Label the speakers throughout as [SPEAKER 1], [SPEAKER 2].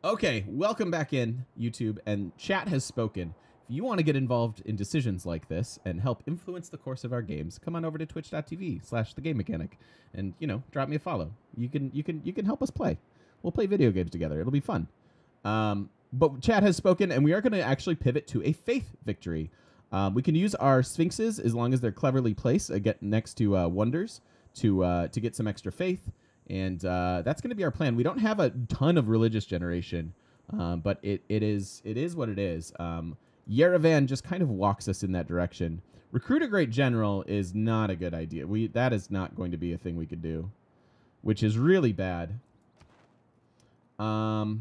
[SPEAKER 1] Okay, welcome back in, YouTube, and chat has spoken. If you want to get involved in decisions like this and help influence the course of our games, come on over to twitch.tv/thegamemechanic and, drop me a follow. You can help us play. We'll play video games together. It'll be fun. But chat has spoken, and we are going to actually pivot to a faith victory. We can use our sphinxes as long as they're cleverly placed next to wonders to get some extra faith. And that's going to be our plan. We don't have a ton of religious generation, but it is what it is. Yerevan just kind of walks us in that direction. Recruit a great general is not a good idea. That is not going to be a thing we could do, which is really bad. I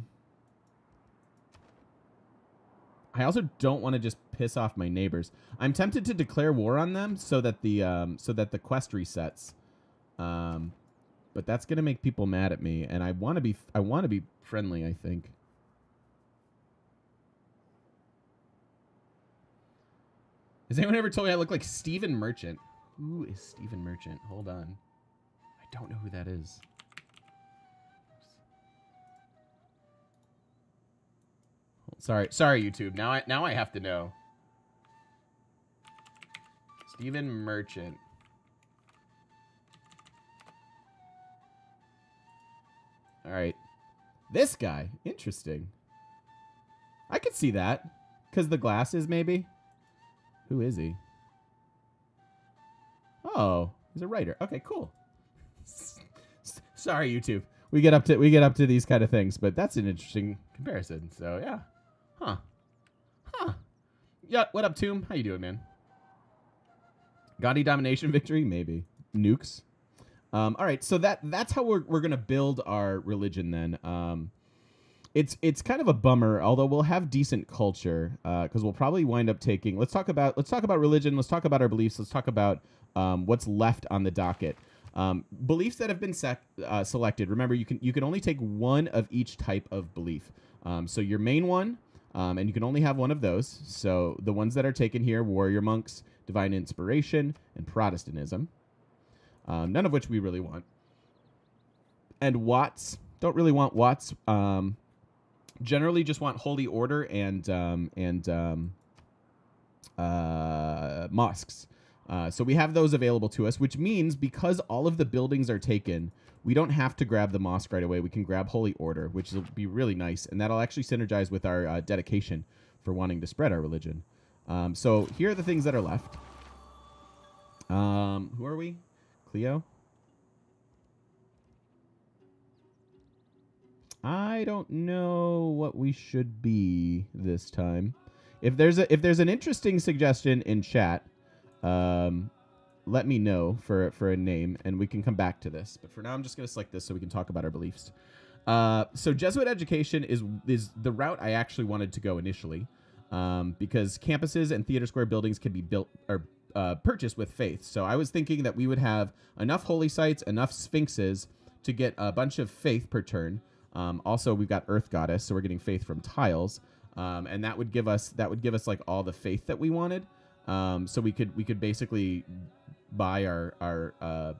[SPEAKER 1] also don't want to just piss off my neighbors. I'm tempted to declare war on them so that the quest resets. But that's gonna make people mad at me, and I want to be friendly, I think. Has anyone ever told me I look like Stephen Merchant? Who is Stephen Merchant? Hold on. I don't know who that is. Sorry, YouTube. Now I have to know. Stephen Merchant. All right. This guy. Interesting. I could see that. Because the glasses, maybe? Who is he? Oh, he's a writer. Okay, cool. Sorry, YouTube. We get up to these kind of things, but that's an interesting comparison. So, yeah. Huh. Yeah, what up, Tomb? How you doing, man? Gaudy domination victory? Maybe. Nukes? All right, so that's how we're gonna build our religion then. It's kind of a bummer, although we'll have decent culture because we'll probably wind up taking. Let's talk about religion. Let's talk about our beliefs. Let's talk about what's left on the docket. Beliefs that have been selected. Remember, you can only take one of each type of belief. So your main one, and you can only have one of those. So the ones that are taken here: warrior monks, divine inspiration, and Protestantism. None of which we really want. And Watts, don't really want Watts. Generally just want Holy Order and mosques. So we have those available to us, which means because all of the buildings are taken, we don't have to grab the mosque right away. We can grab Holy Order, which will be really nice. And that'll actually synergize with our dedication for wanting to spread our religion. So here are the things that are left. Who are we? Cleo? I don't know what we should be this time. If there's an interesting suggestion in chat, let me know for a name, and we can come back to this. But for now, I'm just going to select this so we can talk about our beliefs. So Jesuit education is the route I actually wanted to go initially, because campuses and theater square buildings can be built or purchased with faith. So I was thinking that we would have enough holy sites, enough sphinxes to get a bunch of faith per turn. Also, we've got Earth Goddess, so we're getting faith from tiles, and that would give us like all the faith that we wanted. So we could basically buy our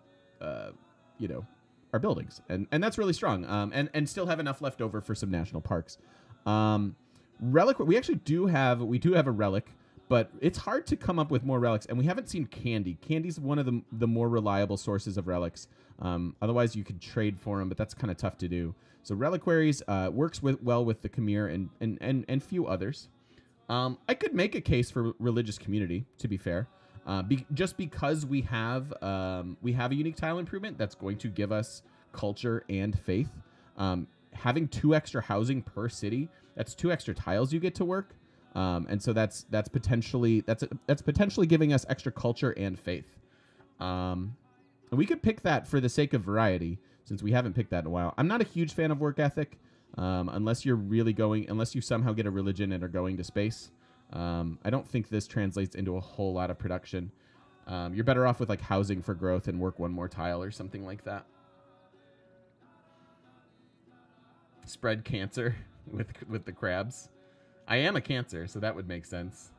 [SPEAKER 1] buildings, and that's really strong. And still have enough left over for some national parks. Relic. We actually do have a relic. But it's hard to come up with more relics, and we haven't seen candy. Candy's one of the more reliable sources of relics. Otherwise, you could trade for them, but that's kind of tough to do. So reliquaries works well with the Khmer and few others. I could make a case for religious community, to be fair, just because we have a unique tile improvement that's going to give us culture and faith. Having 2 extra housing per city, that's 2 extra tiles you get to work. And so that's potentially giving us extra culture and faith. And we could pick that for the sake of variety, since we haven't picked that in a while. I'm not a huge fan of work ethic, unless you somehow get a religion and are going to space. I don't think this translates into a whole lot of production. You're better off with like housing for growth and work 1 more tile or something like that. Spread cancer with the crabs. I am a Cancer, so that would make sense.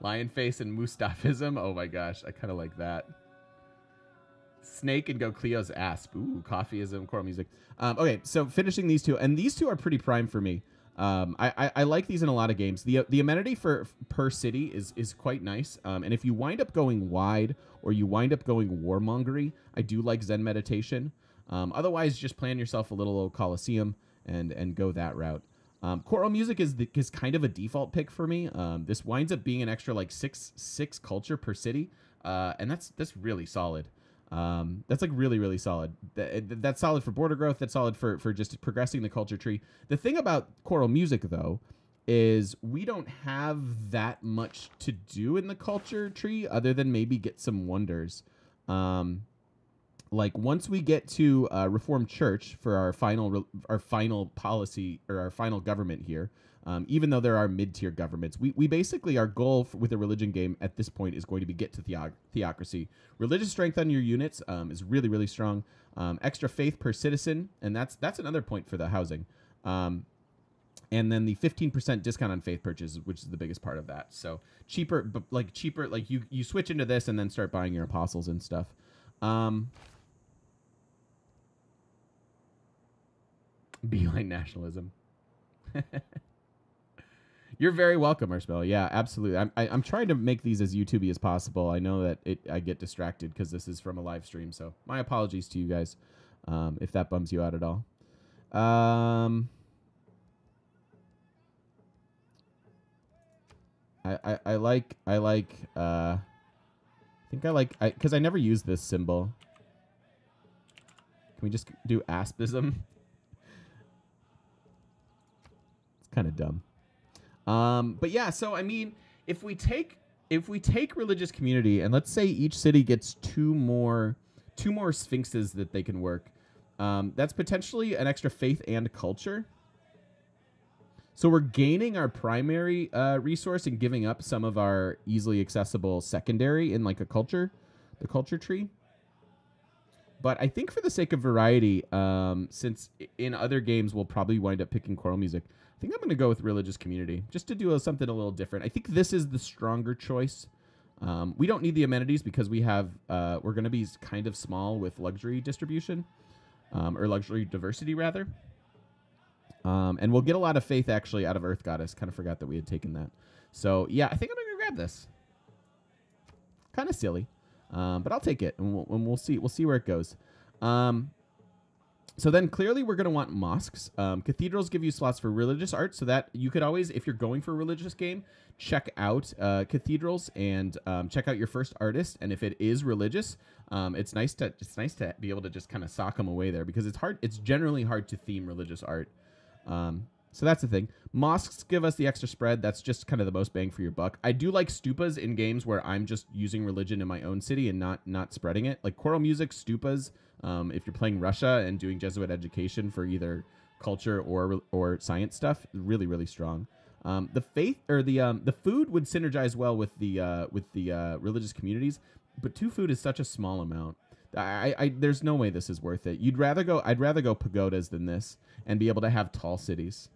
[SPEAKER 1] Lion face and Mustafism. Oh my gosh, I kind of like that. Snake and go Cleo's asp. Ooh, coffeeism, choral music. Okay, so finishing these two, and these two are pretty prime for me. I like these in a lot of games. The amenity for per city is quite nice. And if you wind up going wide or you wind up going warmongery, I do like Zen meditation. Otherwise, just plan yourself a little old Colosseum and go that route. Choral music is kind of a default pick for me. This winds up being an extra like six culture per city, and that's really solid. That's like really solid. That's solid for border growth. That's solid for just progressing the culture tree. The thing about choral music, though, is we don't have that much to do in the culture tree other than maybe get some wonders. Like once we get to Reformed Church for our final policy or our final government here, even though there are mid-tier governments, we basically, our goal with a religion game at this point is going to be get to theocracy. Religious strength on your units is really strong. Extra faith per citizen, and that's another point for the housing. And then the 15% discount on faith purchases, which is the biggest part of that. So cheaper, like you switch into this and then start buying your apostles and stuff. Beeline nationalism. You're very welcome, Marshmallow. Yeah, absolutely. I'm trying to make these as YouTubey as possible. I know that I get distracted because this is from a live stream, so my apologies to you guys if that bums you out at all. Because I never use this symbol. Can we just do aspism? It's kind of dumb. But yeah, so I mean, if we take religious community and let's say each city gets two more sphinxes that they can work, that's potentially an extra faith and culture. So we're gaining our primary resource and giving up some of our easily accessible secondary in like the culture tree. But I think for the sake of variety, since in other games we'll probably wind up picking choral music, I think I'm going to go with religious community just to do something a little different. I think this is the stronger choice. We don't need the amenities because we're going to be kind of small with luxury distribution, or luxury diversity rather. And we'll get a lot of faith actually out of Earth Goddess. Kind of forgot that we had taken that. So yeah, I think I'm going to grab this. Kind of silly, but I'll take it, and we'll see. We'll see where it goes. So then clearly we're going to want mosques. Cathedrals give you slots for religious art, so that you could always, if you're going for a religious game, check out cathedrals and check out your first artist. And if it is religious, it's nice to be able to just kind of sock them away there because it's hard. It's generally hard to theme religious art. So that's the thing. Mosques give us the extra spread. That's just kind of the most bang for your buck. I do like stupas in games where I'm just using religion in my own city and not spreading it. Like choral music, stupas. If you're playing Russia and doing Jesuit education for either culture or science stuff, really strong. The faith or the food would synergize well with the religious communities, but 2 food is such a small amount. There's no way this is worth it. I'd rather go pagodas than this and be able to have tall cities.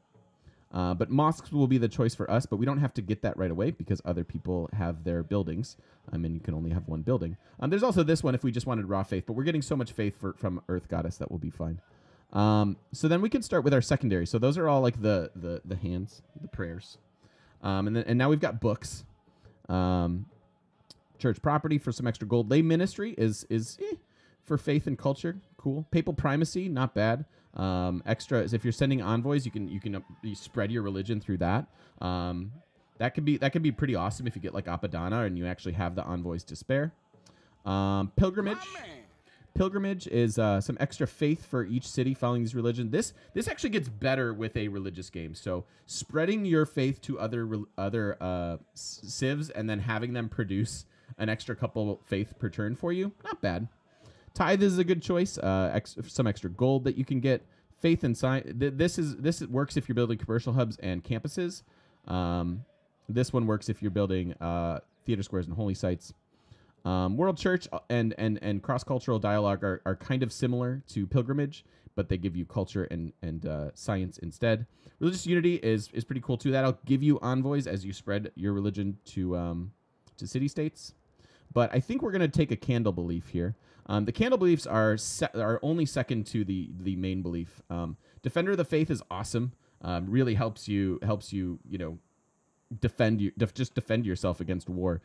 [SPEAKER 1] But mosques will be the choice for us, but we don't have to get that right away because other people have their buildings. And you can only have one building. There's also this one if we just wanted raw faith, but we're getting so much faith from Earth Goddess that will be fine. So then we can start with our secondary. So those are all like the hands, the prayers. And now we've got books. Church property for some extra gold. Lay ministry is for faith and culture. Cool. Papal primacy, not bad. Extra is if you're sending envoys, you can spread your religion through that. That could be pretty awesome if you get like Apadana and you actually have the envoys to spare. Pilgrimage is some extra faith for each city following these religion. This actually gets better with a religious game. So spreading your faith to other civs and then having them produce an extra couple faith per turn for you, not bad. Tithe is a good choice. Some extra gold that you can get. Faith and science. This works if you're building commercial hubs and campuses. This one works if you're building theater squares and holy sites. World Church and cross-cultural dialogue are kind of similar to pilgrimage, but they give you culture and science instead. Religious unity is pretty cool too. That'll give you envoys as you spread your religion to city-states. But I think we're going to take a candle belief here. The candle beliefs are only second to the main belief. Defender of the Faith is awesome. Really helps you just defend yourself against war.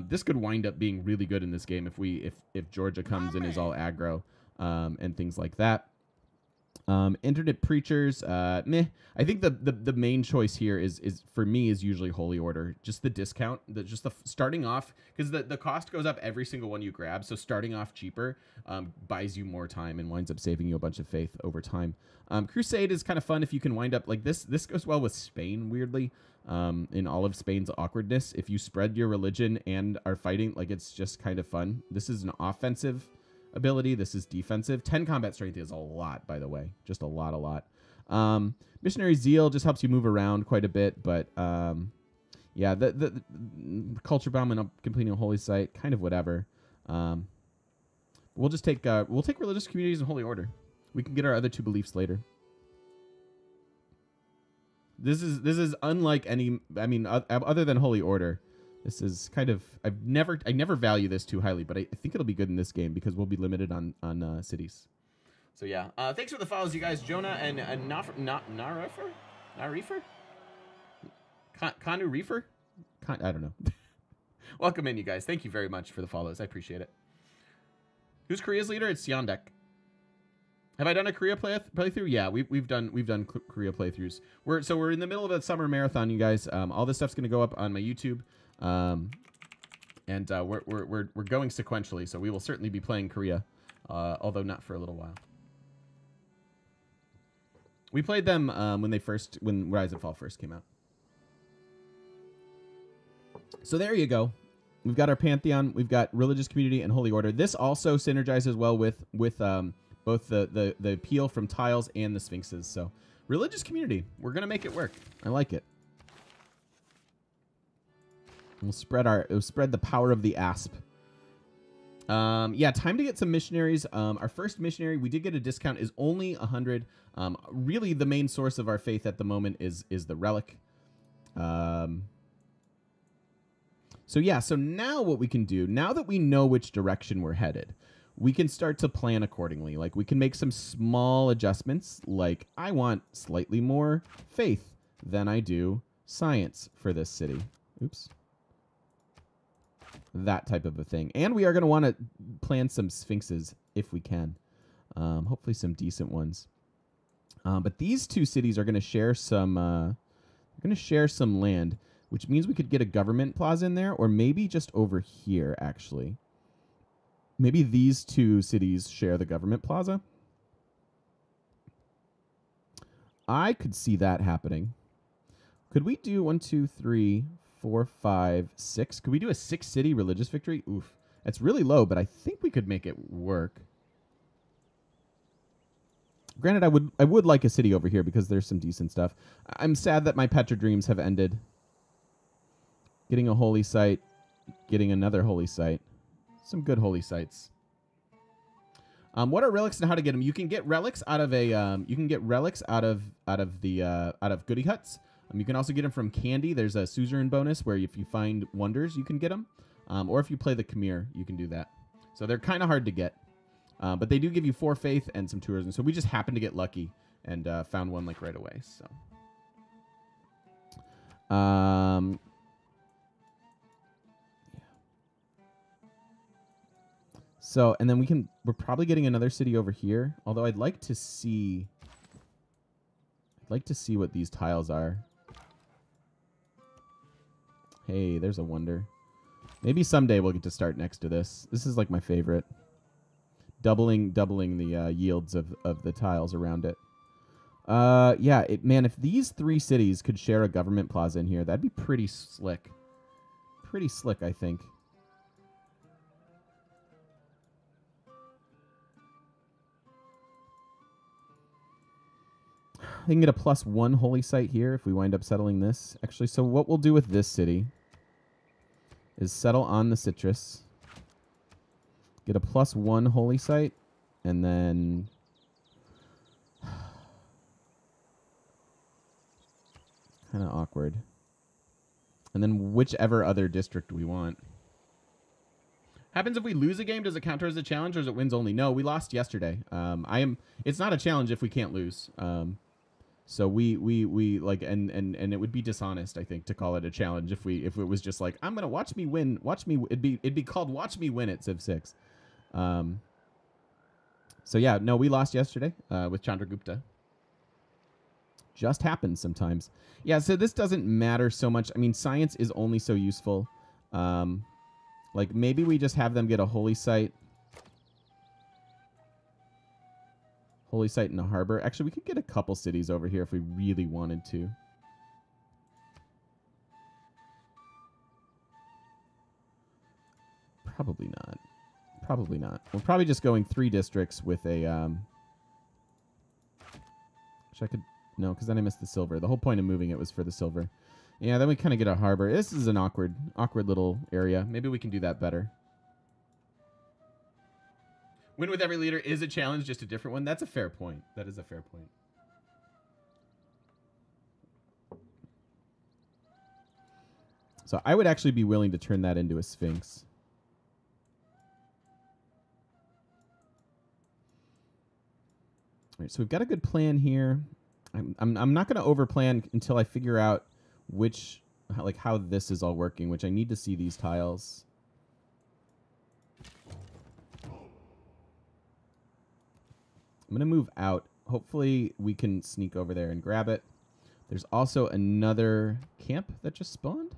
[SPEAKER 1] This could wind up being really good in this game if Georgia comes and is all aggro and things like that. Internet preachers, meh. I think the main choice here is for me is usually Holy Order. Just the discount, just the starting off, because the cost goes up every single one you grab. So starting off cheaper buys you more time and winds up saving you a bunch of faith over time. Crusade is kind of fun if you can wind up like this. This goes well with Spain, weirdly. In all of Spain's awkwardness, if you spread your religion and are fighting, like it's just kind of fun. This is an offensive ability. This is defensive. 10 combat strength is a lot, by the way. Just a lot. Missionary Zeal just helps you move around quite a bit, but yeah, the culture bomb and completing a holy site, kind of whatever. We'll just take religious communities and Holy Order. We can get our other two beliefs later. This is unlike any. I mean, other than Holy Order. This is kind of I never value this too highly, but I think it'll be good in this game because we'll be limited on cities. So yeah, thanks for the follows, you guys. Jonah and Narifer, Kanu Reefer, I don't know. Welcome in, you guys. Thank you very much for the follows. I appreciate it. Who's Korea's leader? It's Yondek. Have I done a Korea playthrough? Yeah, we've done Korea playthroughs. We're in the middle of a summer marathon, you guys. All this stuff's gonna go up on my YouTube. We're going sequentially, so we will certainly be playing Korea, although not for a little while. We played them when Rise and Fall first came out. So there you go. We've got our Pantheon, we've got Religious Community and Holy Order. This also synergizes well with both the appeal from tiles and the Sphinxes. So Religious Community, we're gonna make it work. I like it. We'll spread the power of the asp. Yeah, time to get some missionaries. Our first missionary, we did get a discount, is only 100. Really, the main source of our faith at the moment is the relic. So yeah, so now what we can do, now that we know which direction we're headed, we can start to plan accordingly. Like, we can make some small adjustments, like I want slightly more faith than I do science for this city. Oops. That type of a thing. And we are going to want to plan some Sphinxes if we can. Hopefully some decent ones. But these two cities are going to share some land, which means we could get a government plaza in there, or maybe just over here, actually. Maybe these two cities share the government plaza. I could see that happening. Could we do 1, 2, 3, 4, 5, 6? Could we do a 6-city religious victory? Oof. That's really low, but I think we could make it work. Granted, I would like a city over here because there's some decent stuff. I'm sad that my Petra dreams have ended. Getting a holy site, getting another holy site. Some good holy sites. What are relics and how to get them? You can get relics out of goodie huts. You can also get them from candy. There's a suzerain bonus where if you find wonders, you can get them. Or if you play the Khmer, you can do that. So they're kind of hard to get. But they do give you 4 faith and some tourism. So we just happened to get lucky and found one like right away. So, So, and then we're probably getting another city over here. Although I'd like to see what these tiles are. Hey, there's a wonder. Maybe someday we'll get to start next to this. This is like my favorite. Doubling the yields of the tiles around it. Yeah, man, if these 3 cities could share a government plaza in here, that'd be pretty slick. Pretty slick, I think. They can get a +1 holy site here if we wind up settling this. Actually, so what we'll do with this city is settle on the citrus, get a +1 holy site, and then kind of awkward. And then whichever other district we want. Happens if we lose a game, does it count as a challenge or is it wins only? No, we lost yesterday. It's not a challenge if we can't lose. So we like and it would be dishonest, I think, to call it a challenge if it was just like, I'm gonna watch me win, it'd be called watch me win at Civ 6. So yeah, no, we lost yesterday with Chandragupta. Just happens sometimes. Yeah, so this doesn't matter so much. I mean, science is only so useful. Like maybe we just have them get a holy site. Holy site in a harbor. Actually, we could get a couple cities over here if we really wanted to. Probably not. Probably not. We're probably just going 3 districts with a... Which I could... No, because then I missed the silver. The whole point of moving it was for the silver. Yeah, then we kind of get a harbor. This is an awkward little area. Maybe we can do that better. Win with every leader is a challenge, just a different one. That's a fair point. That is a fair point. So I would actually be willing to turn that into a Sphinx. All right, so we've got a good plan here. I'm not going to overplan until I figure out how this is all working, which I need to see these tiles. I'm going to move out. Hopefully we can sneak over there and grab it. There's also another camp that just spawned.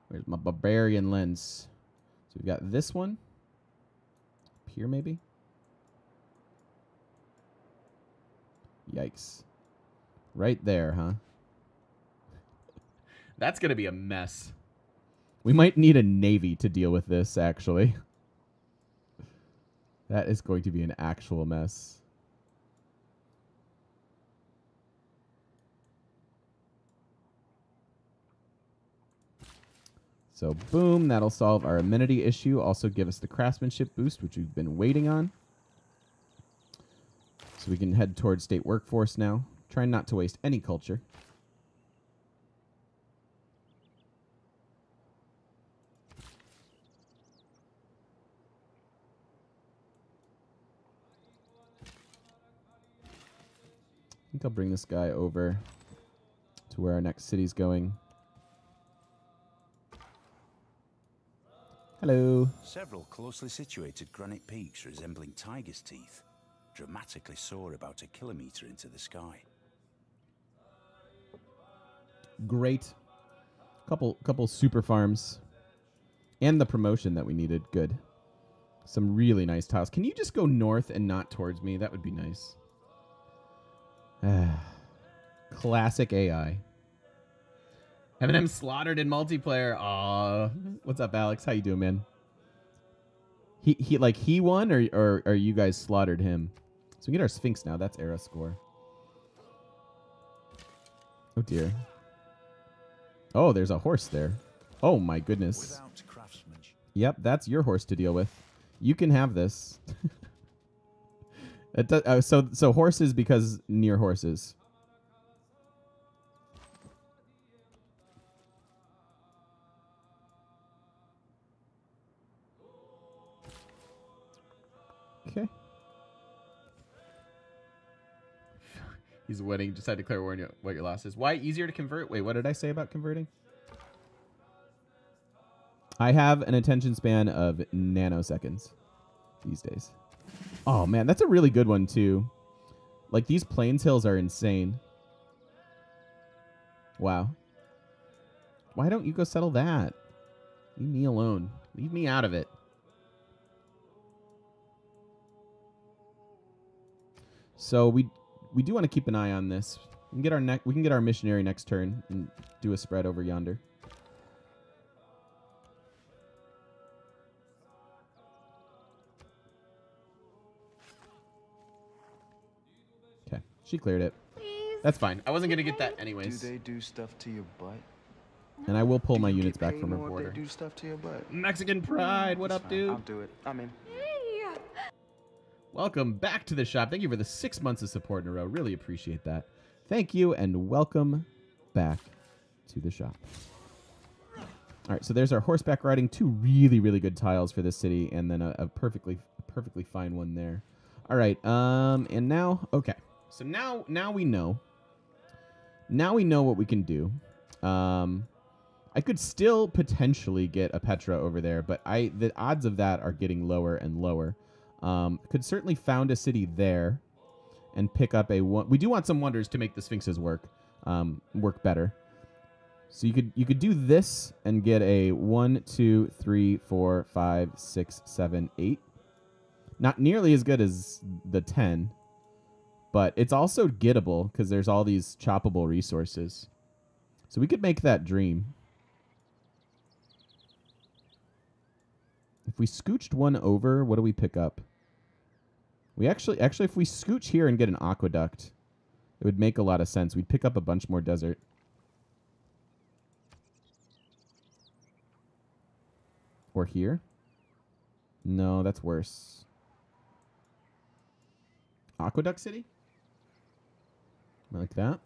[SPEAKER 1] Where's my barbarian lens? So we've got this one. Up here maybe. Yikes. Right there, huh? That's going to be a mess. We might need a navy to deal with this, actually. That is going to be an actual mess. So, boom, that'll solve our amenity issue. Also give us the craftsmanship boost, which we've been waiting on. So we can head towards state workforce now. Trying not to waste any culture. I think I'll bring this guy over to where our next city's going. Hello.
[SPEAKER 2] Several closely situated granite peaks resembling tiger's teeth dramatically soar about a kilometer into the sky.
[SPEAKER 1] Great. Couple super farms. And the promotion that we needed. Good. Some really nice tiles. Can you just go north and not towards me? That would be nice. Classic AI. Eminem slaughtered in multiplayer. Aw. What's up, Alex? How you doing, man? He won or you guys slaughtered him? So we get our Sphinx now. That's era score. Oh dear. Oh, there's a horse there. Oh my goodness.
[SPEAKER 2] Without craftsmanship.
[SPEAKER 1] Yep, that's your horse to deal with. You can have this. It does, so horses because near horses. Okay. He's winning. Just had to declare what your loss is. Why easier to convert? Wait, what did I say about converting? I have an attention span of nanoseconds these days. Oh, man, that's a really good one, too. Like, these Plains Hills are insane. Wow. Why don't you go settle that? Leave me alone. Leave me out of it. So we do want to keep an eye on this. We can get our missionary next turn and do a spread over yonder. Okay, she cleared it.
[SPEAKER 3] Please.
[SPEAKER 1] That's fine. I wasn't gonna get that anyways.
[SPEAKER 4] Do they do stuff to your butt?
[SPEAKER 1] And I will pull my
[SPEAKER 4] Do you
[SPEAKER 1] units
[SPEAKER 4] get
[SPEAKER 1] back
[SPEAKER 4] paid
[SPEAKER 1] from her
[SPEAKER 4] more if
[SPEAKER 1] border.
[SPEAKER 4] They do stuff to your butt.
[SPEAKER 1] Mexican pride. What
[SPEAKER 4] It's
[SPEAKER 1] up,
[SPEAKER 4] fine.
[SPEAKER 1] dude?
[SPEAKER 4] I'll do it. I'm in.
[SPEAKER 3] Hey.
[SPEAKER 1] Welcome back to the shop. Thank you for the 6 months of support in a row. Really appreciate that. Thank you, and welcome back to the shop. All right, so there's our horseback riding. 2 really, really good tiles for this city, and then a perfectly fine one there. All right, and now, okay. So now we know. Now we know what we can do. I could still potentially get a Petra over there, but the odds of that are getting lower and lower. Could certainly found a city there and pick up a one. We do want some wonders to make the Sphinxes work better. So you could do this and get a 1, 2, 3, 4, 5, 6, 7, 8. Not nearly as good as the 10, but it's also gettable because there's all these choppable resources. So we could make that dream. If we scooched one over, what do we pick up? We actually, if we scooch here and get an aqueduct, it would make a lot of sense. We'd pick up a bunch more desert. Or here? No, that's worse. Aqueduct City? Like that.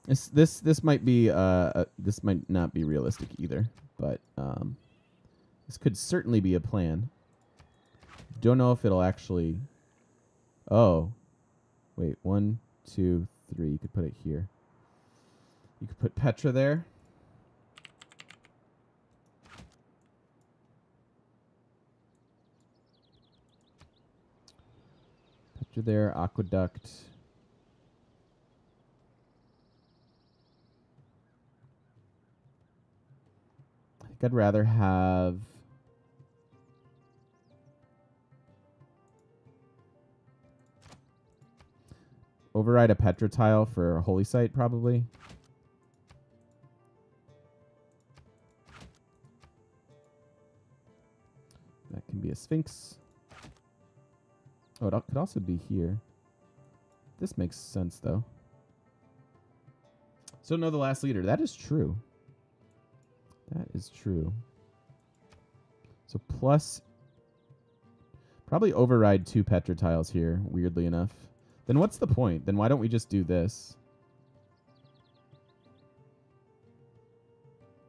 [SPEAKER 1] This might be this might not be realistic either, but this could certainly be a plan. Don't know if it'll actually. Oh, wait, 1, 2, 3. You could put it here. You could put Petra there. Petra there, aqueduct. I think I'd rather have. Override a Petra tile for a holy site, probably. That can be a Sphinx. Oh, it could also be here. This makes sense, though. So, no, the last leader. That is true. That is true. So, plus... Probably override 2 Petra tiles here, weirdly enough. Then what's the point? Then why don't we just do this?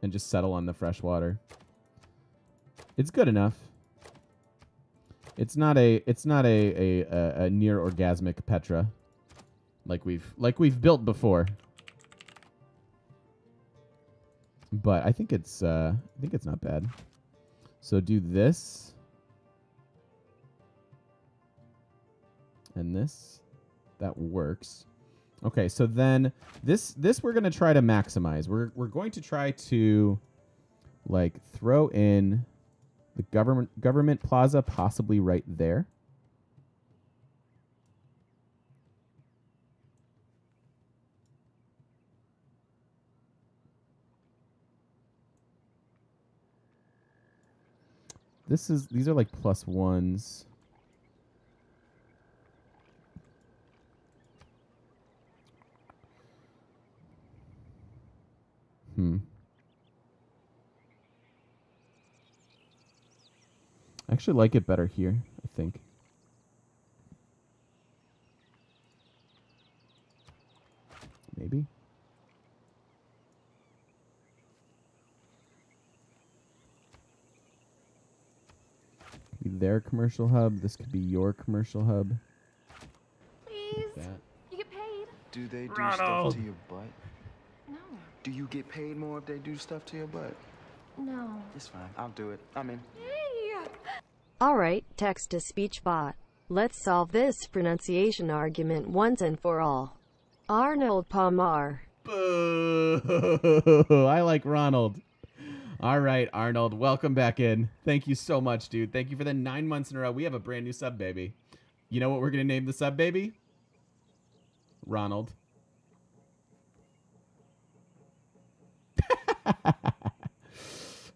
[SPEAKER 1] And just settle on the fresh water. It's good enough. It's not a near orgasmic Petra like we've built before. But I think it's not bad. So do this and this. That works. Okay, so then this we're going to try to maximize. We're going to try to like throw in the government plaza possibly right there. These are like +1s. I actually like it better here, I think. Maybe. Be their commercial hub. This could be your commercial hub.
[SPEAKER 3] Please.
[SPEAKER 1] Like that.
[SPEAKER 3] You get paid.
[SPEAKER 4] Do they do
[SPEAKER 2] Ronald.
[SPEAKER 4] stuff to your butt?
[SPEAKER 3] No.
[SPEAKER 4] Do you get paid more if they do stuff to your butt?
[SPEAKER 3] No.
[SPEAKER 4] It's fine. I'll do it. I'm in.
[SPEAKER 3] Hey.
[SPEAKER 5] All right, text-to-speech bot. Let's solve this pronunciation argument once and for all. Arnold Palmer.
[SPEAKER 1] Boo! I like Ronald. All right, Arnold, welcome back in. Thank you so much, dude. Thank you for the 9 months in a row. We have a brand new sub baby. You know what we're going to name the sub baby? Ronald.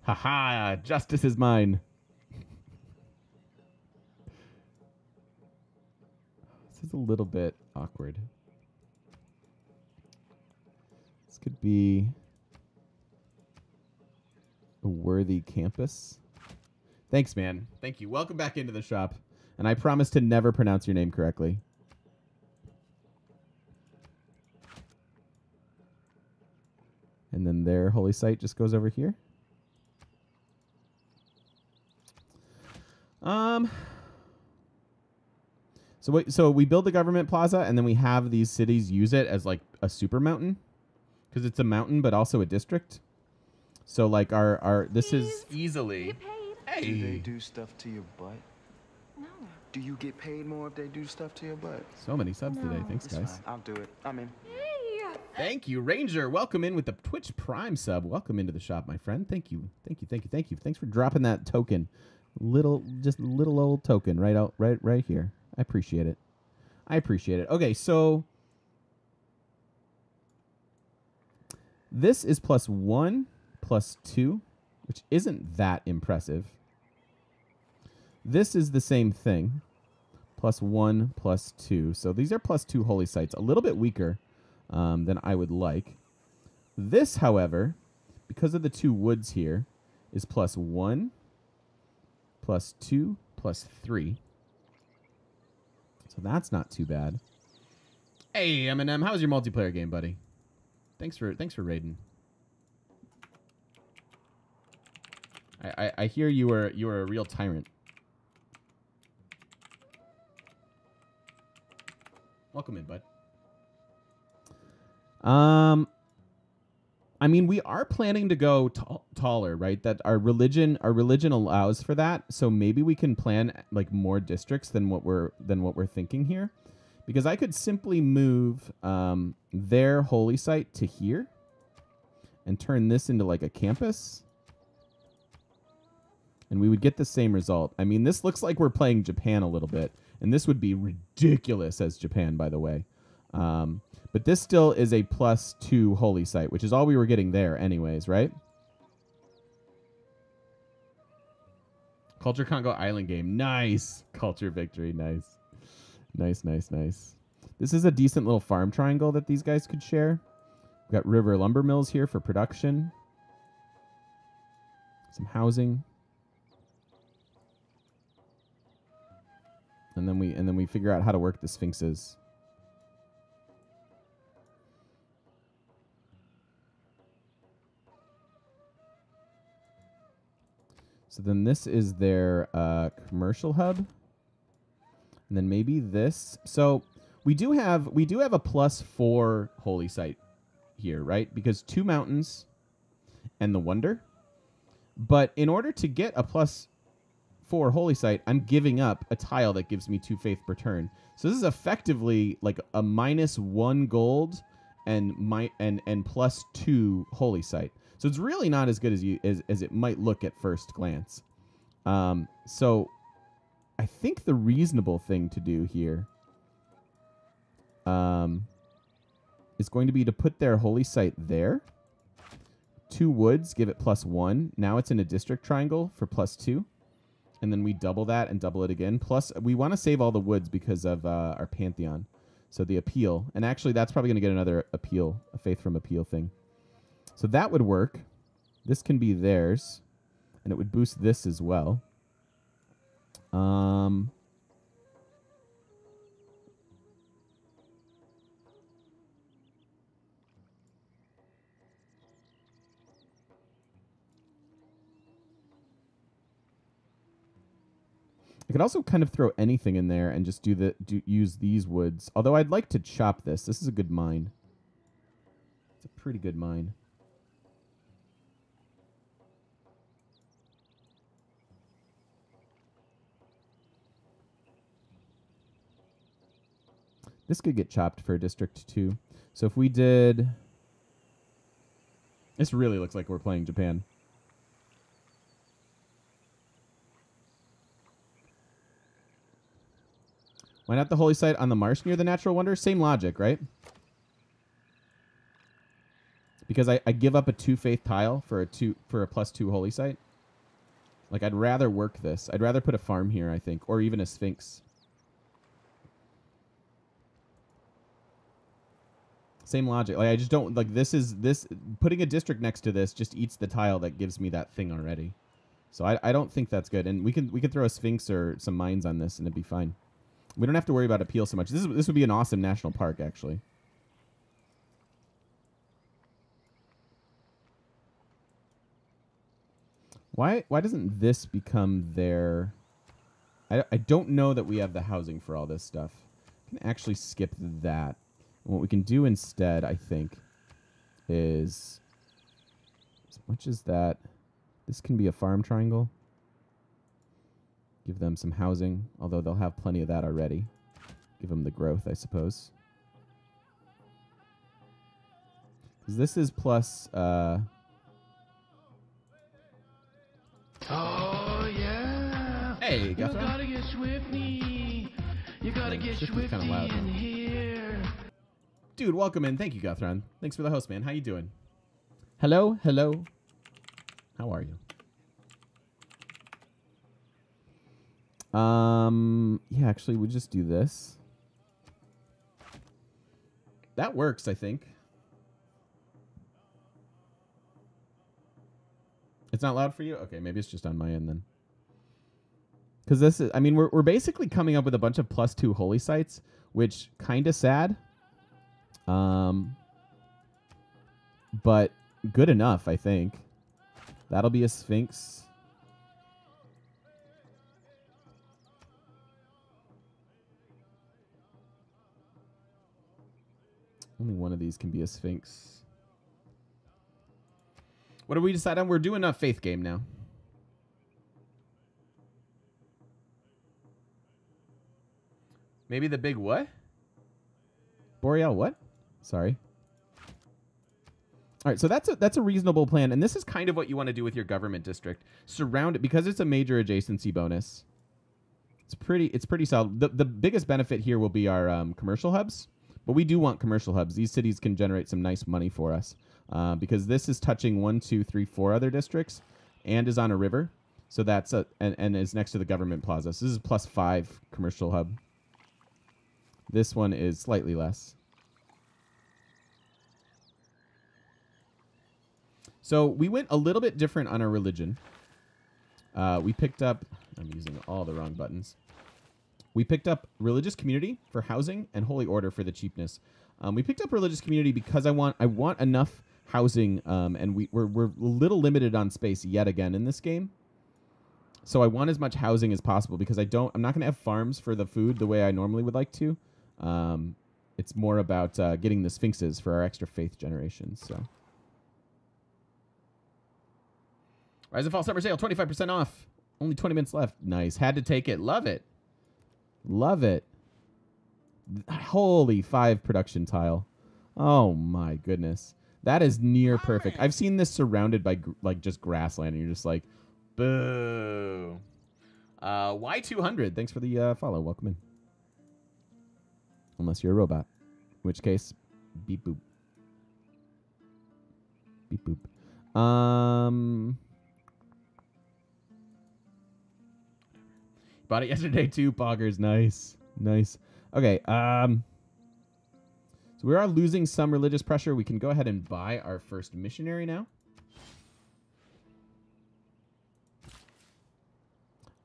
[SPEAKER 1] Haha, justice is mine. This is a little bit awkward. This could be a worthy campus. Thanks, man. Thank you. Welcome back into the shop. And I promise to never pronounce your name correctly. And then their holy site just goes over here. So we build the government plaza, and then we have these cities use it as like a super mountain, because it's a mountain but also a district. So like our this is easily.
[SPEAKER 3] Get paid.
[SPEAKER 4] Do they
[SPEAKER 1] Hey,
[SPEAKER 4] do stuff to your butt?
[SPEAKER 3] No.
[SPEAKER 4] Do you get paid more if they do stuff to your butt?
[SPEAKER 1] so many subs today.
[SPEAKER 3] No.
[SPEAKER 1] Thanks,
[SPEAKER 4] It's
[SPEAKER 1] guys.
[SPEAKER 4] fine. I'll do it. I'm in.
[SPEAKER 3] Hey.
[SPEAKER 1] Thank you, Ranger. Welcome in with the Twitch Prime sub. Welcome into the shop, my friend. Thank you. Thanks for dropping that token. Just little old token right here. I appreciate it. Okay, so this is +1, +2, which isn't that impressive. This is the same thing. +1, +2. So these are +2 holy sites. A little bit weaker than I would like. This, however, because of the 2 woods here, is +1, +2, +3. So that's not too bad. Hey, Eminem, how's your multiplayer game, buddy? Thanks for raiding. I hear you were a real tyrant. Welcome in, bud. I mean, we are planning to go taller, right? That our religion allows for that. So maybe we can plan like more districts than what we're thinking here, because I could simply move their holy site to here and turn this into like a campus, and we would get the same result. I mean, this looks like we're playing Japan a little bit, and this would be ridiculous as Japan, by the way. But this still is a +2 holy site, which is all we were getting there anyways, right? Culture Congo Island game. Nice. Culture victory. Nice. Nice. This is a decent little farm triangle that these guys could share. We've got river lumber mills here for production. Some housing. And then we figure out how to work the sphinxes. So then this is their commercial hub. And then maybe this. So we do have a +4 holy site here, right? Because 2 mountains and the wonder. But in order to get a +4 holy site, I'm giving up a tile that gives me 2 faith per turn. So this is effectively like a -1 gold and +2 holy site. So it's really not as good as it might look at first glance. So I think the reasonable thing to do here is going to be to put their holy site there. 2 woods, give it +1. Now it's in a district triangle for +2. And then we double that and double it again. Plus, we want to save all the woods because of our Pantheon. So the appeal. And actually, that's probably going to get another appeal, a faith from appeal thing. So that would work. This can be theirs. And it would boost this as well. I could also kind of throw anything in there and just use these woods. Although I'd like to chop this. This is a good mine. It's a pretty good mine. This could get chopped for a district too. So if we did... This really looks like we're playing Japan. Why not the holy site on the marsh near the natural wonder? Same logic, right? Because I give up a 2 faith tile for a +2 holy site. Like, I'd rather work this. I'd rather put a farm here, I think, or even a sphinx. Same logic. Like, I just don't like this. Putting a district next to this just eats the tile that gives me that thing already. So I don't think that's good. And we can throw a sphinx or some mines on this and it'd be fine. We don't have to worry about appeal so much. This would be an awesome national park, actually. Why doesn't this become their... I don't know that we have the housing for all this stuff. We can actually skip that. And what we can do instead, I think, is... As much as that... This can be a farm triangle. Give them some housing, although they'll have plenty of that already. Give them the growth, I suppose. Because this is plus...
[SPEAKER 6] Oh, yeah.
[SPEAKER 1] Hey,
[SPEAKER 6] You
[SPEAKER 1] Guthrum.
[SPEAKER 6] gotta get Swifty. You gotta get
[SPEAKER 1] Swifty's kinda
[SPEAKER 6] Swifty
[SPEAKER 1] loud, huh?
[SPEAKER 6] in here.
[SPEAKER 1] Dude, welcome in. Thank you, Guthron. Thanks for the host, man. How you doing? Hello? Hello? How are you? Yeah, actually, we'll just do this. That works, I think. It's not loud for you? Okay, maybe it's just on my end then. Because this is, I mean, we're basically coming up with a bunch of +2 holy sites, which kind of sad. But good enough, I think. That'll be a Sphinx. Only one of these can be a Sphinx. What do we decide on? We're doing a faith game now. Maybe the big what? Boreal what? Sorry. All right, so that's a reasonable plan, and this is kind of what you want to do with your government district. Surround it because it's a major adjacency bonus. It's pretty solid. The biggest benefit here will be our commercial hubs, but we do want commercial hubs. These cities can generate some nice money for us because this is touching 1, 2, 3, 4 other districts, and is on a river. So that's and is next to the government plaza. So this is +5 commercial hub. This one is slightly less. So we went a little bit different on our religion. We picked up... I'm using all the wrong buttons. We picked up religious community for housing and holy order for the cheapness. We picked up religious community because I want enough housing, and we're a little limited on space yet again in this game. So I want as much housing as possible because I'm not going to have farms for the food the way I normally would like to. It's more about getting the sphinxes for our extra faith generations. So, Rise and Fall Summer Sale, 25% off. Only 20 minutes left. Nice. Had to take it. Love it. Love it. Holy 5 production tile. Oh my goodness. That is near perfect. I've seen this surrounded by like just grassland and you're just like, boo. Y200. Thanks for the follow. Welcome in. Unless you're a robot. In which case, beep boop. Beep boop. Bought it yesterday too, Poggers. Nice. Nice. Okay, so we are losing some religious pressure. We can go ahead and buy our first missionary now.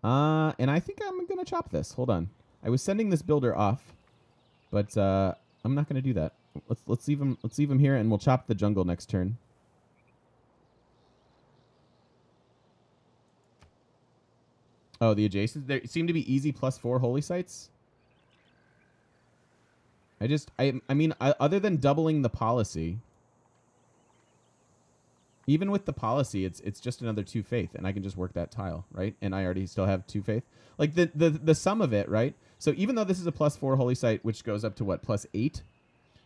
[SPEAKER 1] And I think I'm gonna chop this. Hold on. I was sending this builder off, but I'm not gonna do that. Let's leave him here, and we'll chop the jungle next turn. Oh, the adjacent. There seem to be easy +4 holy sites. I mean, other than doubling the policy, even with the policy, it's just another 2 faith, and I can just work that tile, right? And I already still have 2 faith. Like the sum of it, right? So even though this is a +4 holy site, which goes up to what, +8?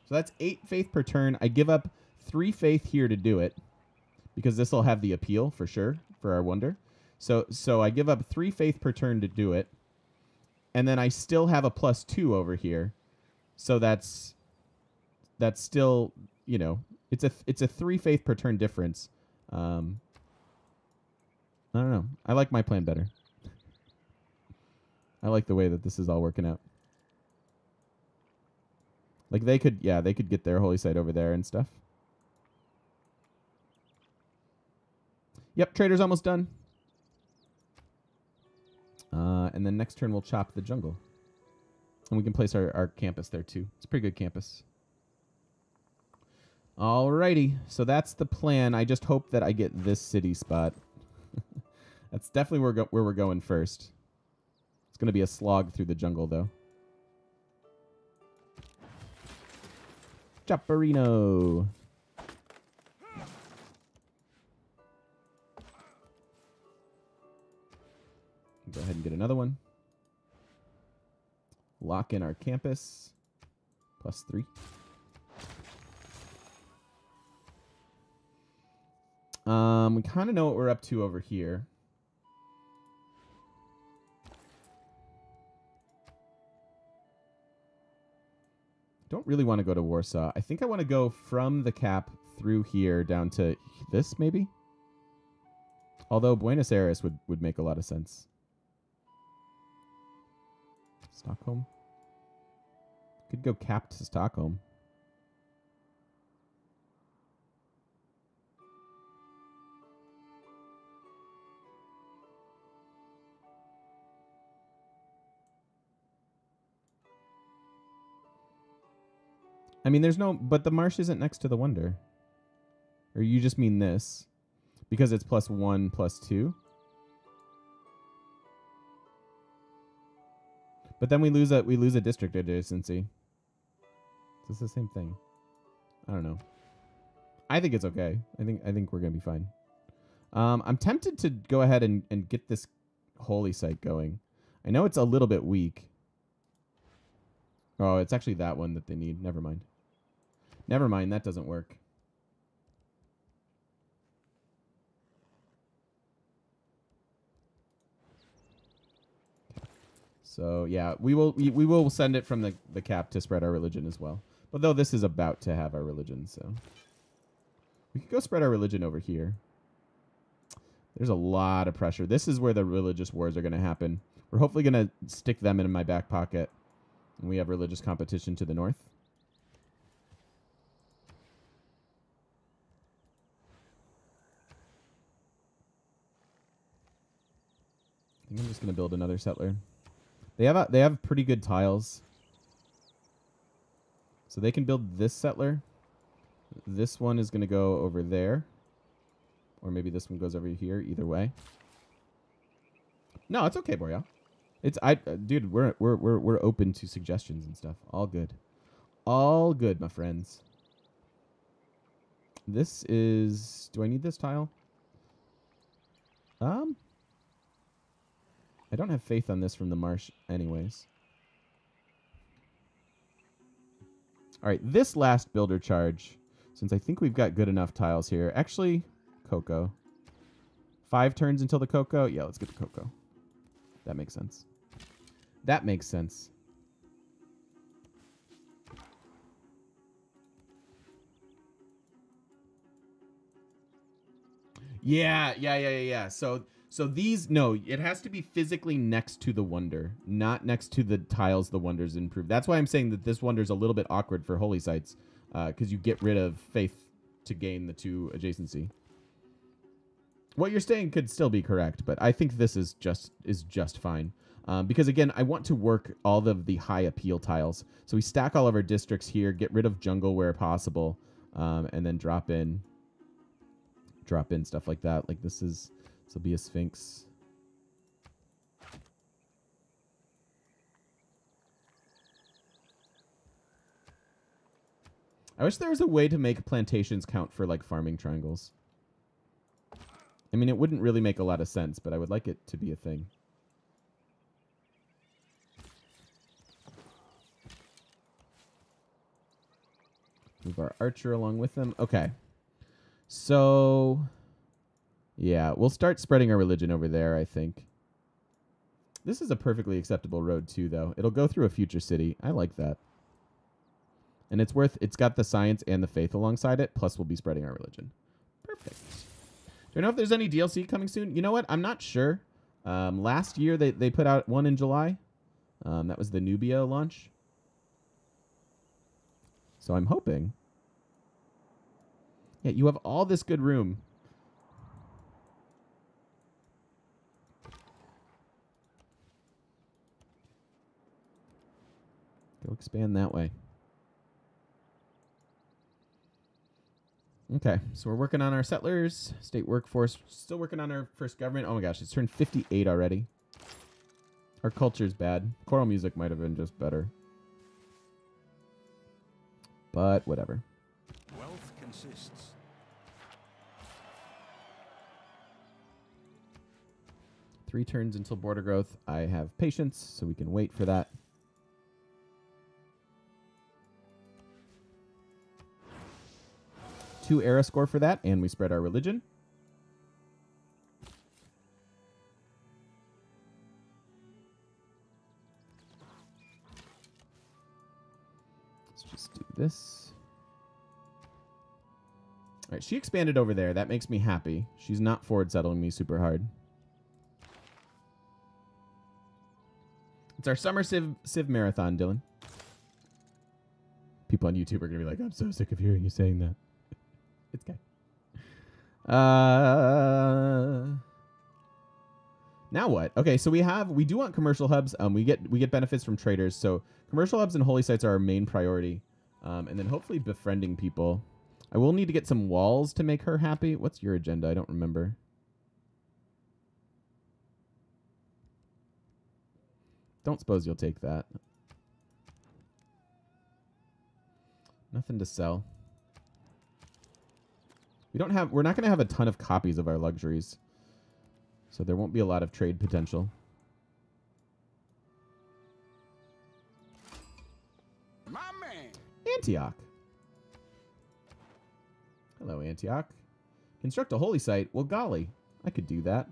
[SPEAKER 1] So that's 8 faith per turn. I give up 3 faith here to do it, because this will have the appeal for sure for our wonder. So I give up 3 faith per turn to do it, and then I still have a +2 over here. So that's still, you know, it's a 3 faith per turn difference. I don't know. I like my plan better. I like the way that this is all working out. Like they could get their holy site over there and stuff. Yep, trader's almost done. And then next turn we'll chop the jungle. And we can place our campus there too. It's a pretty good campus. Alrighty, so that's the plan. I just hope that I get this city spot. That's definitely where we're going first. It's going to be a slog through the jungle, though. Chopperino. Go ahead and get another one. Lock in our campus. +3. We kind of know what we're up to over here. Don't really want to go to Warsaw. I think I want to go from the cap through here down to this, maybe? Although Buenos Aires would make a lot of sense. Stockholm? Could go cap to Stockholm. I mean, there's no... But the marsh isn't next to the wonder. Or you just mean this? Because it's +1, +2? But then we lose a district adjacency. Is this the same thing? I don't know. I think it's okay. I think we're gonna be fine. I'm tempted to go ahead and get this holy site going. I know it's a little bit weak. Oh, it's actually that one that they need. Never mind. Never mind. That doesn't work. So yeah, we will send it from the cap to spread our religion as well. But though this is about to have our religion, so we could go spread our religion over here. There's a lot of pressure. This is where the religious wars are going to happen. We're hopefully going to stick them in my back pocket. And we have religious competition to the north. I think I'm just going to build another settler. They have pretty good tiles. So they can build this settler. This one is going to go over there. Or maybe this one goes over here. Either way. No, it's okay, Boreal. Dude, we're open to suggestions and stuff. All good. All good, my friends. This is... Do I need this tile? I don't have faith on this from the marsh anyways. All right, this last builder charge, since I think we've got good enough tiles here. Actually, cocoa. 5 turns until the cocoa. Yeah, let's get the cocoa. That makes sense. That makes sense. Yeah. So these, no, it has to be physically next to the wonder, not next to the tiles the wonders improve. That's why I'm saying that this wonder's a little bit awkward for holy sites, because you get rid of faith to gain the 2 adjacency. What you're saying could still be correct, but I think this is just fine. Because again, I want to work all of the high appeal tiles. So we stack all of our districts here, get rid of jungle where possible, and then drop in stuff like that. Like this will be a Sphinx. I wish there was a way to make plantations count for like farming triangles. I mean, it wouldn't really make a lot of sense, but I would like it to be a thing. Move our archer along with them. Okay. So, yeah, we'll start spreading our religion over there, I think. This is a perfectly acceptable road, too, though. It'll go through a future city. I like that. And it's got the science and the faith alongside it, plus we'll be spreading our religion. Perfect. Do you know if there's any DLC coming soon? You know what? I'm not sure. Last year, they put out one in July. That was the Nubia launch. So I'm hoping. Yeah, you have all this good room. Go expand that way. Okay, so we're working on our settlers, state workforce. Still working on our first government. Oh my gosh, it's turned 58 already. Our culture's bad. Choral music might have been just better. But whatever.
[SPEAKER 2] Wealth consists.
[SPEAKER 1] 3 turns until border growth. I have patience, so we can wait for that. Two era score for that, and we spread our religion. Let's just do this. All right, she expanded over there. That makes me happy. She's not forward settling me super hard. It's our summer Civ marathon, Dylan. People on YouTube are going to be like, I'm so sick of hearing you saying that. It's okay. Now what? Okay, so we do want commercial hubs. We get benefits from traders. So commercial hubs and holy sites are our main priority. And then hopefully befriending people. I will need to get some walls to make her happy. What's your agenda? I don't remember. Don't suppose you'll take that. Nothing to sell. We're not going to have a ton of copies of our luxuries. So there won't be a lot of trade potential.
[SPEAKER 2] My man.
[SPEAKER 1] Antioch. Hello, Antioch. Construct a holy site. Well, golly, I could do that.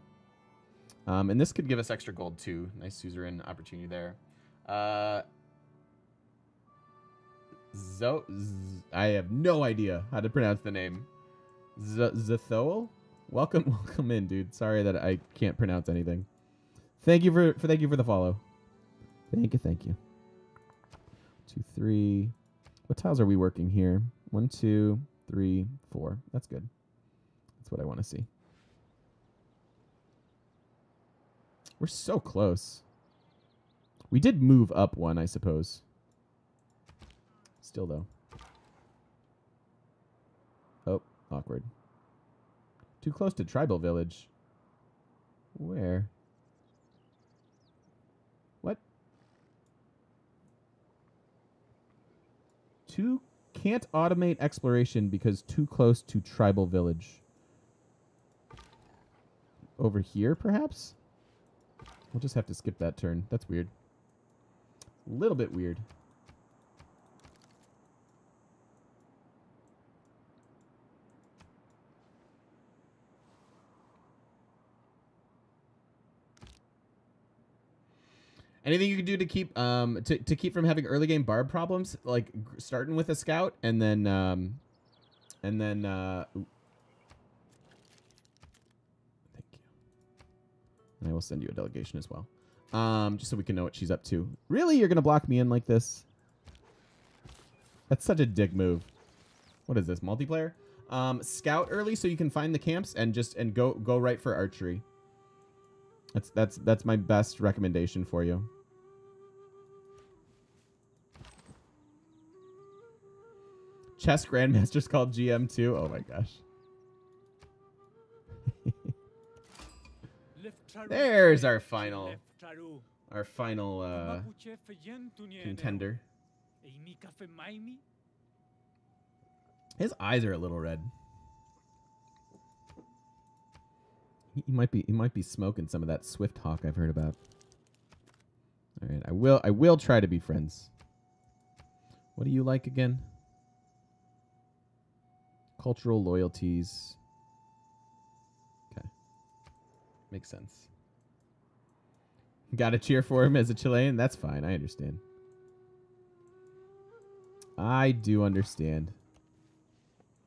[SPEAKER 1] And this could give us extra gold, too. Nice suzerain opportunity there. I have no idea how to pronounce the name. Zethol? Welcome in, dude. Sorry that I can't pronounce anything. Thank you for the follow. Thank you. 2, 3. What tiles are we working here? 1, 2, 3, 4. That's good. That's what I want to see. We're so close. We did move up one, I suppose. Still, though. Oh, awkward. Too close to tribal village. Where? What? Can't automate exploration because too close to tribal village. Over here, perhaps? We'll just have to skip that turn. That's weird. A little bit weird. Anything you can do to keep to keep from having early game barb problems, like starting with a scout and then ooh. Thank you. And I will send you a delegation as well, just so we can know what she's up to. Really, you're gonna block me in like this? That's such a dick move. What is this, multiplayer? Scout early so you can find the camps and go right for archery. That's my best recommendation for you. Chess Grandmaster's called GM too. Oh my gosh. There's our final contender. His eyes are a little red. He might be smoking some of that Swift Hawk I've heard about. All right, I will try to be friends. What do you like again? Cultural loyalties. Okay. Makes sense. Gotta cheer for him as a Chilean? That's fine. I understand. I do understand.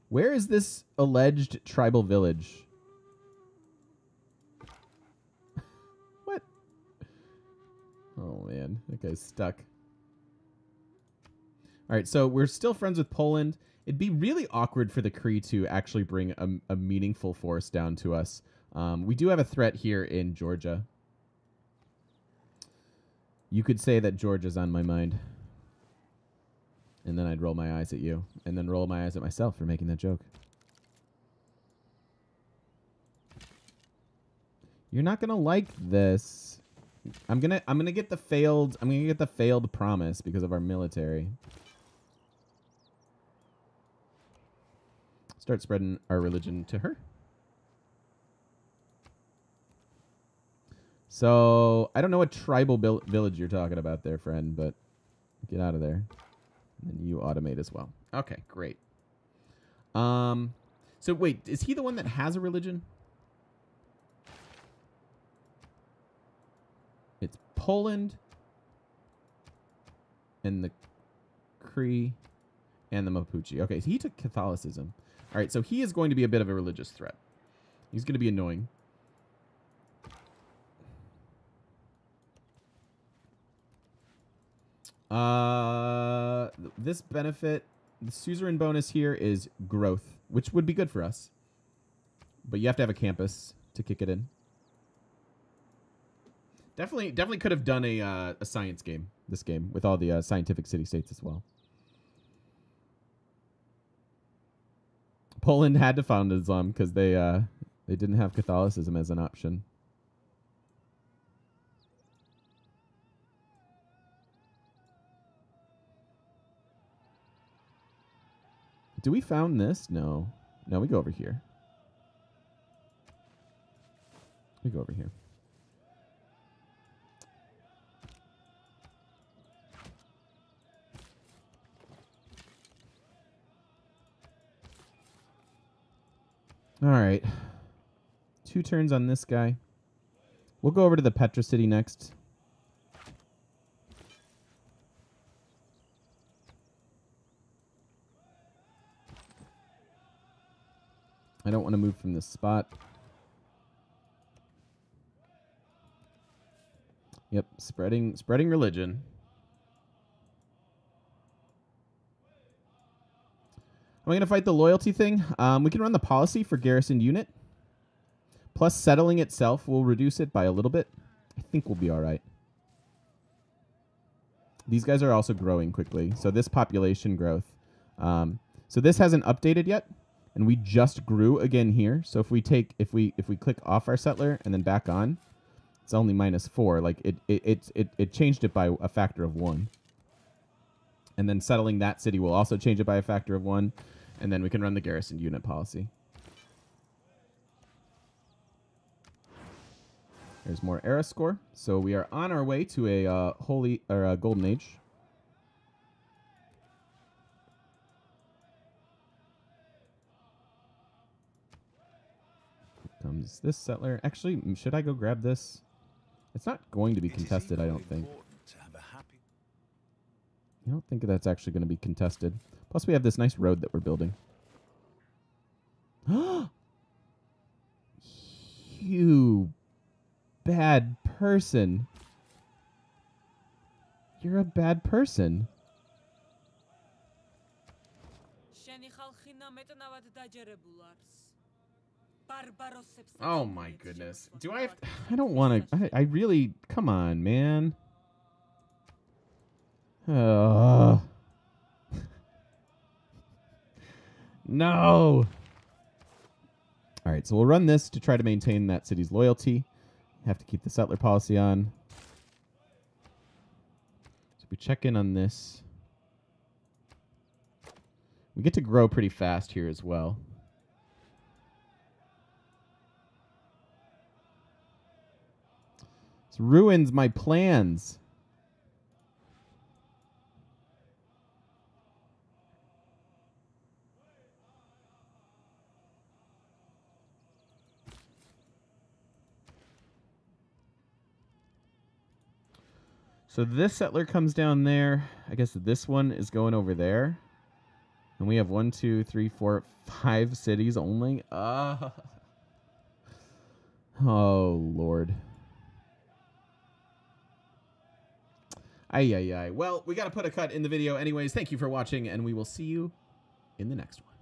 [SPEAKER 1] Where is this alleged tribal village? What? Oh, man. That guy's stuck. All right, so we're still friends with Poland. It'd be really awkward for the Cree to actually bring a meaningful force down to us. We do have a threat here in Georgia. You could say that Georgia's on my mind. And then I'd roll my eyes at you. And then roll my eyes at myself for making that joke. You're not gonna like this. I'm gonna get the failed promise because of our military. Start spreading our religion to her. So I don't know what tribal village you're talking about there, friend, but get out of there. And then you automate as well. Okay, great. So wait, is he the one that has a religion? It's Poland and the Cree and the Mapuche. Okay, so he took Catholicism. All right, so he is going to be a bit of a religious threat. He's going to be annoying. This benefit, the suzerain bonus here is growth, which would be good for us. But you have to have a campus to kick it in. Definitely could have done a science game, this game, with all the scientific city-states as well. Poland had to found Islam because they didn't have Catholicism as an option. Do we found this? No. No, we go over here. We go over here. All right. 2 turns on this guy. We'll go over to the Petra City next. I don't want to move from this spot. Yep, spreading religion. Am I going to fight the loyalty thing? We can run the policy for garrisoned unit. Plus settling itself will reduce it by a little bit. I think we'll be all right. These guys are also growing quickly. So this population growth. So this hasn't updated yet. And we just grew again here. So if we click off our settler and then back on, it's only -4. Like it changed it by a factor of 1. And then settling that city will also change it by a factor of 1. And then we can run the garrison unit policy. There's more era score. So we are on our way to a holy or a golden age. Comes this settler. Actually, should I go grab this? It's not going to be contested, I don't think. I don't think that's actually going to be contested. Plus, we have this nice road that we're building. You bad person. You're a bad person. Oh my goodness. Do I have to, I don't want to. I really. Come on, man. No. All right, so we'll run this to try to maintain that city's loyalty. Have to keep the settler policy on. So we check in on this. We get to grow pretty fast here as well. This ruins my plans. So this settler comes down there. I guess this one is going over there. And we have 1, 2, 3, 4, 5 cities only. Oh, Lord. Ay. Well, we got to put a cut in the video anyways. Thank you for watching, and we will see you in the next one.